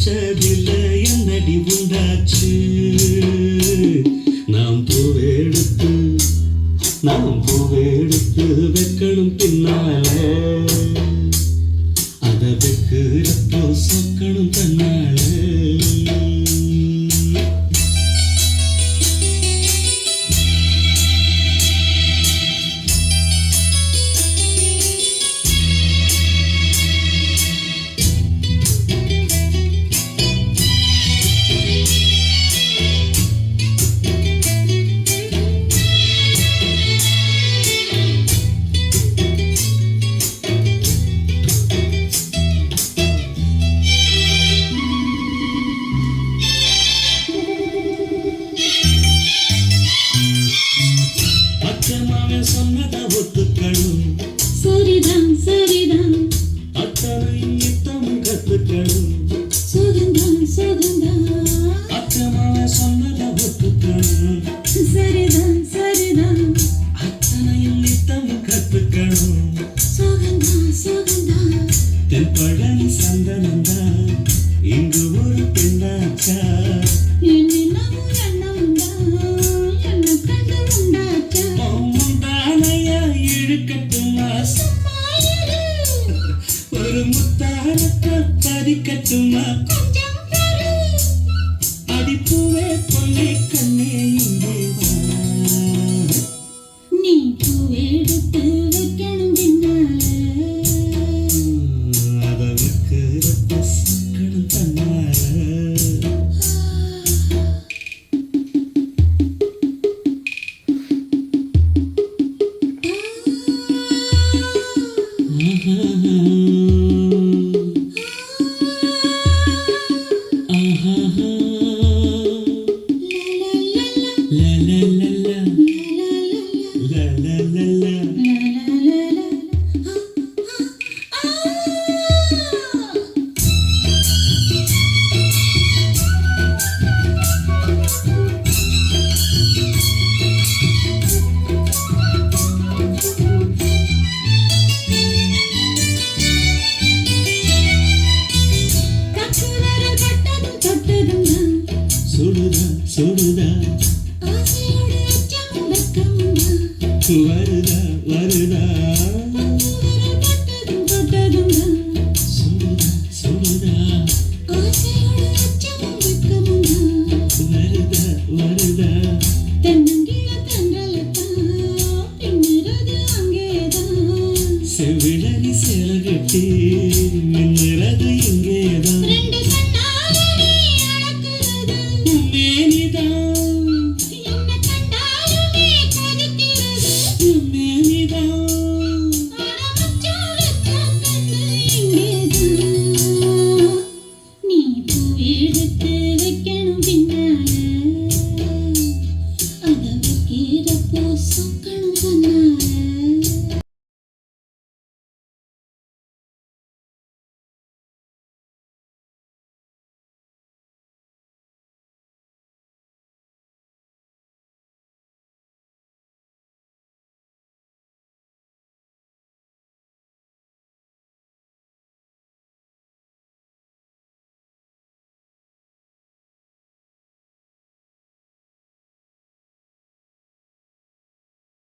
வச்சதில்ல என்னடி உண்டாச்சு நாம் பூவெடுத்து வைக்கணும் பின்னால அதை வைக்கிறப்போ சொக்கணும் தன்னால அச்சமாவன் சொன்னதை ஒத்துக்கணும் சரிதான் சரிதான் அத்தனையும் நித்தமும் கத்துக்கணும் சுகந்தான் அச்சமாவன் சொன்னதை ஒத்துக்கணும் சரிதான் சரிதான் அத்தனையும் நித்தமும் கத்துக்கணும் சுகந்தான் தென்பழனி சந்தனந்தான் இங்கு ஒரு பெண்ணாச்சா என்னென்னமோ எண்ணமுண்டா என்ன கண்டு உண்டாச்சா முந்தானையா இழுக்கட்டுமா ஒரு முத்தாரத்தை பதிக்கட்டுமா கொஞ்சம் பாரு அடிப்பூவே பொன்னே கண்ணே இங்கே வா நீ பூவெடுத்து வைக்கணும் பின்னால அதை வைக்கிறப்ப சொக்கணும் தன்னால சுடுதா ஆசையோடு அச்சம் வெட்கம்